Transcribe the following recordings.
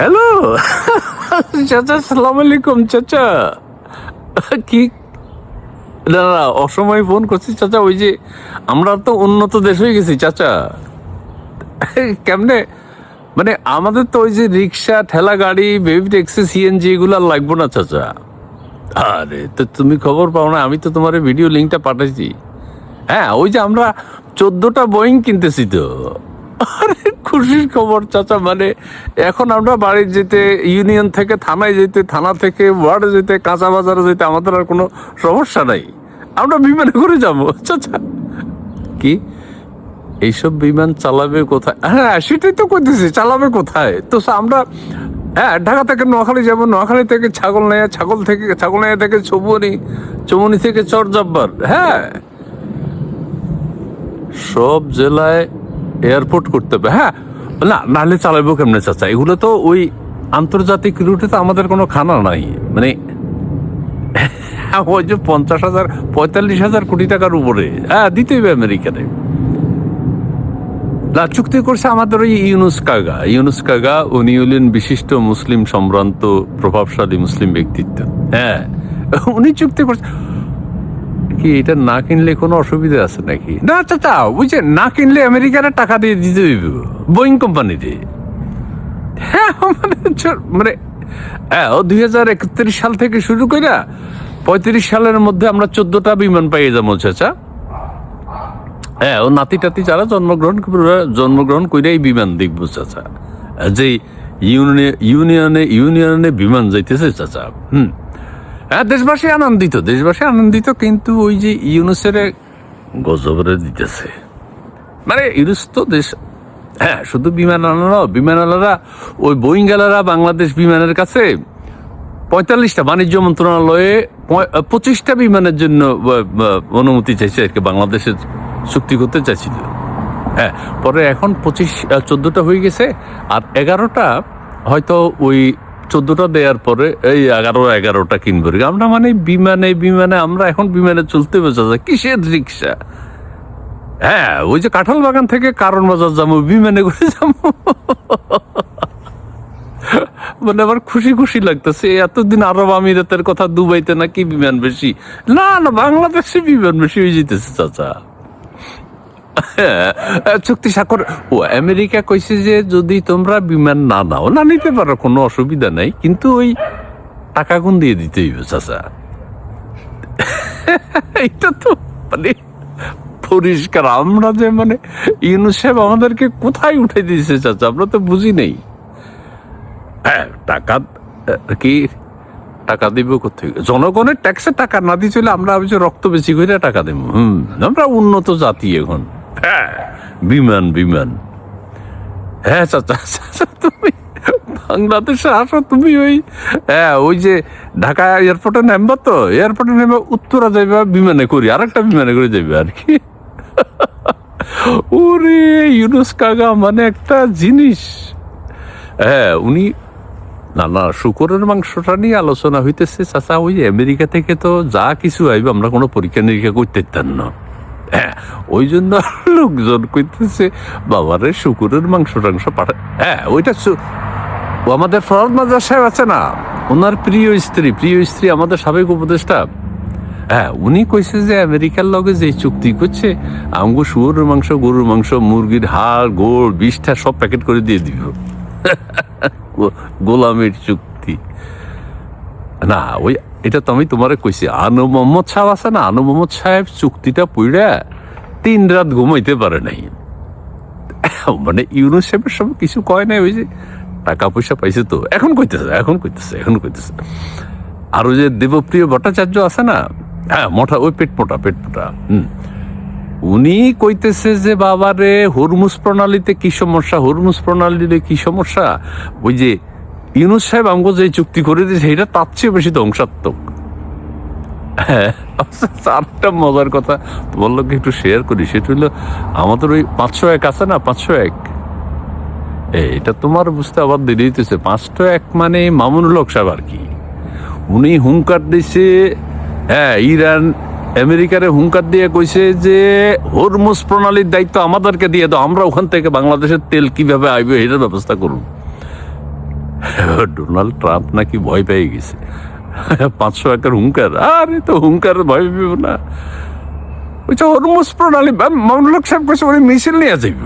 Hello চাচা, সালাম আলাইকুম চাচা। কি না না, অসময়ে ফোন করছি চাচা। ওই যে আমরা তো উন্নত দেশ হয়ে গেছি চাচা। কেমনে মানে আমাদের তো ওই যে রিক্সা, ঠেলা গাড়ি, বেবি ট্যাক্সি, সিএনজি এগুলো আর লাগবো না চাচা। আরে তো তুমি খবর পাও না? আমি তো তোমার ভিডিও লিঙ্কটা পাঠাইছি। হ্যাঁ, ওই যে আমরা 14টা বোয়িং কিনতেছি তো। আরে খুশির খবর চাচা। মানে এখন আমরা বাড়ি যেতে, ইউনিয়ন থেকে থানায় যেতে, থানা থেকে ওয়ার্ডে যেতে, কাঁচা বাজারে যেতে আমাদের আর কোনো সমস্যা নাই। আমরা বিমানে করে যাবো চাচা। কি এইসব বিমান চালাবে কোথায়? হ্যাঁ সেটাই তো করতেছি, চালাবে কোথায়? তো আমরা হ্যাঁ ঢাকা থেকে নোয়াখালী যাবো, নোয়াখালী থেকে ছাগলনাইয়া, ছাগলনাইয়া থেকে চৌমনি, চৌমনি থেকে চরজাব্বার। হ্যাঁ, সব জেলায় এয়ারপোর্ট করতে হবে। হ্যাঁ, না নাহলে চালাবো কেমনে চাচা? এগুলো তো ওই আন্তর্জাতিক রুটে তো আমাদের কোনো খানা নাই। মানে ওই যে 50,000 45,000 কোটি টাকার উপরে হ্যাঁ দিতে হবে আমেরিকানে। না, চুক্তি করছে আমাদের ওই ইউনুস কাগা। উনি হলেন বিশিষ্ট মুসলিম সম্ভ্রান্ত প্রভাবশালী মুসলিম ব্যক্তিত্ব। হ্যাঁ, উনি চুক্তি করছে। কি এটা না কিনলে কোনো অসুবিধা আছে নাকি? না চাচা, ওই যে না কিনলে আমেরিকার টাকা দিয়ে দিতে হইব বোয়িং কোম্পানিতে। হ্যাঁ মানে হ্যাঁ, ও 2031 সাল থেকে শুরু করে 35 সালের মধ্যে আমরা 14টা বিমান পাইয়ে যাবো চাচা। হ্যাঁ, ও নাতি টাতি যারা জন্মগ্রহণ করে এই বিমান দেখবো চাচা। যে ইউনিয়নে বিমান যাইতেছে চাচা। হ্যাঁ, দেশবাসী আনন্দিত, কিন্তু ওই যে ইউনুসের গজবরে দিতেছে। মানে ইউনুস তো দেশ, হ্যাঁ শুধু বিমানওয়ালারা ওই বোয়িংওয়ালারা বাংলাদেশ বিমানের কাছে 45টা, বাণিজ্য মন্ত্রণালয়ে 25টা বিমানের জন্য অনুমতি চাইছে আর কি, বাংলাদেশের চুক্তি করতে চাইছিল। হ্যাঁ, পরে এখন 14টা হয়ে গেছে, আর 11টা হয়তো ওই 14টা দেওয়ার পরে এই 11টা কিনবো আমরা। মানে বিমানে আমরা এখন বিমানে চলতে বসে যায়, কিসের রিক্সা? হ্যাঁ, ওই যে কাঁঠাল বাগান থেকে কারণ বাজার যাবো, বিমানে করে যাবো। মানে আমার খুশি লাগতেছে। এতদিন আরব আমিরাতের কথা, দুবাইতে নাকি বিমান বেশি, না বাংলাদেশে বিমান বেশি হয়ে যেতেছে চাচা। চুক্তি স্বাক্ষর ও আমেরিকা কইছে যে যদি তোমরা বিমান না নাও, না নিতে পারো, কোনো অসুবিধা নাই, কিন্তু ওই টাকা গুণ দিয়ে দিতে হইবে চাচা। এটা তো মানে পরিষ্কার। আমরা যে মানে ইউনুস সাহেব আমাদেরকে কোথায় উঠে দিয়েছে চাচা, আমরা তো বুঝি নেই। হ্যাঁ, টাকা দিব কোথায়? জনগণের ট্যাক্সে টাকা না দিয়ে চলে আমরা রক্ত বেশি করে টাকা দেবো। আমরা উন্নত জাতি এখন। হ্যাঁ, বিমান। হ্যাঁ চাচা, তুমি বাংলাদেশে আসো, তুমি ওই যে ঢাকা এয়ারপোর্টে নামবা, তো এয়ারপোর্টে নেমে উত্তরা যাইবা বিমানে করি, আরেকটা বিমানে করে যাইবে আর কি। ওরে ইউনুস কাগা মানে একটা জিনিস। হ্যাঁ, উনি না শুকরের মাংসটা নিয়ে আলোচনা হইতেছে চাচা। ওই আমেরিকা থেকে তো যা কিছু আইবে আমরা কোনো পরীক্ষা নিরীক্ষা করতে পারতাম না। হ্যাঁ, ওই জন্য লোকজন কইতেছে বাবারে শুকুরের মাংস টাংস পাঠা। হ্যাঁ, ওইটা ও আমাদের ফরহাদ মাজার সাহেব আছে না, ওনার প্রিয় স্ত্রী আমাদের সাবেক উপদেষ্টা। হ্যাঁ, উনি কইছে যে আমেরিকার লগে যে চুক্তি করছে, আমগো শুয়োরের মাংস, গরুর মাংস, মুরগির হাড়, গোড়, বিষটা সব প্যাকেট করে দিয়ে দিব। গোলামের চুক্তি না, ওই এটা তো আমি তোমারে কইছি। আনু মোহাম্মদ সাহেব আছে না, আনু মোহাম্মদ সাহেব চুক্তিটা পড়া 3 রাত ঘুমাইতে পারে নাই। মানে ইউনুস সাহেবের সব কিছু কয় নাই, ওই যে টাকা পয়সা পাইছে তো এখন কইতেছে। আর ওই যে দেবপ্রিয় ভট্টাচার্য আছে না, হ্যাঁ ওই পেট মোটা। উনি কইতেছে যে বাবারে হরমুজ প্রণালীতে কি সমস্যা, ওই যে ইউনুস সাহেব আমগো যে চুক্তি করে দিয়েছে এটা তার চেয়ে বেশি ধ্বংসাত্মক। হ্যাঁ, আরেকটা মজার কথা তোমার লোক একটু শেয়ার করি, সেটা হলো আমাদের ওই 501 আছে না, 501, এটা তোমার বুঝতে আবার দেরি হইতেছে। 501 মানে মামুনুল হক সাহেব আর কি, উনি হুঙ্কার দিছে। হ্যাঁ, ইরান আমেরিকারে হুঙ্কার দিয়ে কইছে যে হরমুজ প্রণালীর দায়িত্ব আমাদেরকে দিয়ে দাও, আমরা ওখান থেকে বাংলাদেশের তেল কিভাবে আইবে এটার ব্যবস্থা করুন। ডোনাল্ড ট্রাম্প নাকি ভয় পেয়ে গেছে, 500 একর হুঙ্কার। আরে তো হুঙ্কার ভয় পেব না, ওই যে হরমুজ প্রণালী মামলুক সাহেব কইছে ওই মিছিল নিয়ে যাইব,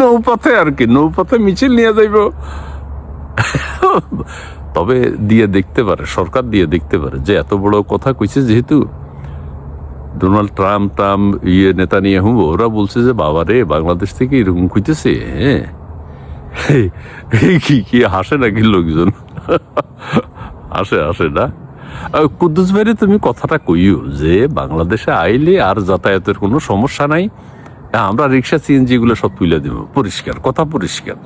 নৌপথে আর কি, নৌপথে মিছিল নিয়ে যাইব। তবে দিয়ে দেখতে পারে, সরকার দিয়ে দেখতে পারে যে এত বড় কথা কইছে, যেহেতু ডোনাল্ড ট্রাম্প নেতানিয়াহু ওরা বলছে যে বাবা রে বাংলাদেশ থেকে এরকম কইতেছে, হ্যাঁ কি হাসে নাকি লোকজন? আসে না? কুদ্দুস ভাইরে তুমি কথাটা কইও যে বাংলাদেশে আইলে আর যাতায়াতের কোনো সমস্যা নাই, আমরা রিক্সা সিএনজি গুলো সব তুলে দেব, পরিষ্কার কথা, পরিষ্কার।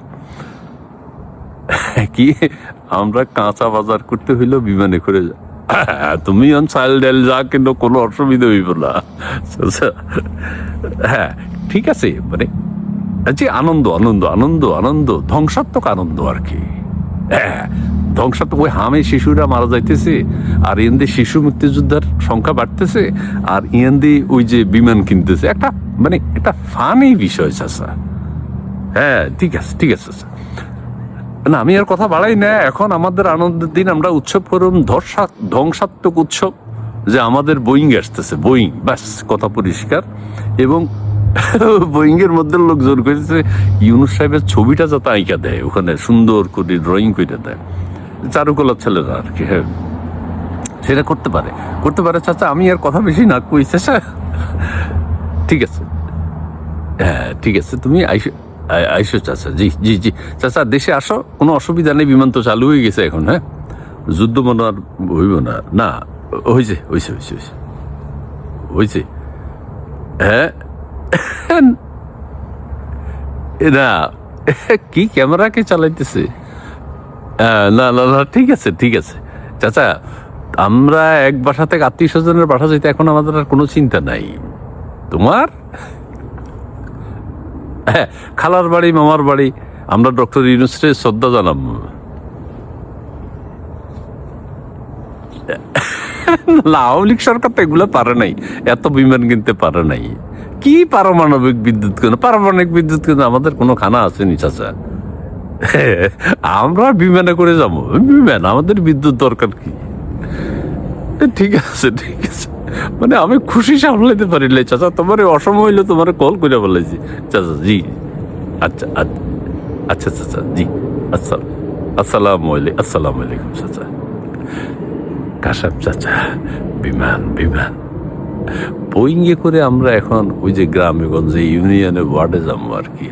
কি আমরা কাঁচা বাজার করতে হইলো বিমানে করে তুমি চাল ডাল যা কিন্তু কোনো অসুবিধা হইব না। হ্যাঁ ঠিক আছে, মানে যে আনন্দ আনন্দ আনন্দ আনন্দ ধ্বংসাত্মক আনন্দ আর কি। হ্যাঁ ধ্বংসাত্মক, ওই হামে শিশুরা মারা যাইতেছে, আর ইয়েন্দি শিশু মুক্তিযোদ্ধার সংখ্যা বাড়তেছে, আর ইয়েন্দি ওই যে বিমান কিনতেছে, একটা মানে একটা ফানি বিষয় চাচা। হ্যাঁ ঠিক আছে ঠিক আছে না, আমি আর কথা বাড়াই না। এখন আমাদের আনন্দের দিন, আমরা উৎসব করুন ধ্বংসাত্মক উৎসব, যে আমাদের বোয়িং আসতেছে, বোয়িং, ব্যাস কথা পরিষ্কার। এবং বোয়িং এর মধ্যে লোকজন করেছে ইউনুস সাহেবের ছবিটা যাতে আঁকা দেয়, ওখানে সুন্দর করে ড্রয়িং করে দেয়, চারুকলার ছেলেরা আর কি। হ্যাঁ সেটা করতে পারে চাচা, আমি আর কথা বেশি না কই চাচা। ঠিক আছে, হ্যাঁ ঠিক আছে, তুমি আইসো চাচা। জি জি জি চাচা, দেশে আসো, কোনো অসুবিধা নেই, বিমান তো চালু হয়ে গেছে এখন। হ্যাঁ যুদ্ধ মনে আর হইব না, না হয়েছে হয়েছে হয়েছে হয়েছে। হ্যাঁ না কি ক্যামেরা কে চালাইতেছে? না না না ঠিক আছে ঠিক আছে চাচা, আমরা এক বাসা থেকে আত্মীয় স্বজনের বাসা যেতে এখন আমাদের আর কোনো চিন্তা নাই। তোমার হ্যাঁ খালার বাড়ি, মামার বাড়ি, আমরা ডক্টর ইউনূসকে শ্রদ্ধা জানাবো। না আওয়ামী লীগ সরকার তো এগুলো পারে নাই, এত বিমান কিনতে পারে নাই। কি পারমাণবিক বিদ্যুৎ কেন? পারমাণবিক বিদ্যুৎ কেন? আমাদের কোনো খানা আসেনি চাচা, আমরা বিমানে করে যাবো। বিমান, আমাদের বিদ্যুৎ দরকার কি? ঠিক আছে ঠিক আছে, মানে আমি খুশি সামলাইতে পারিলে চাচা, তোমার অসময় হইলে তোমার কল করে বলেছি চাচা। জি আচ্ছা আচ্ছা চাচা, জি আসসালামু আলাইকুম চাচা। কাসাব চাচা, বিমান বোয়িং এ করে আমরা এখন ওই যে গ্রামে গঞ্জে ইউনিয়নে ওয়ার্ডে যাবো আর কি।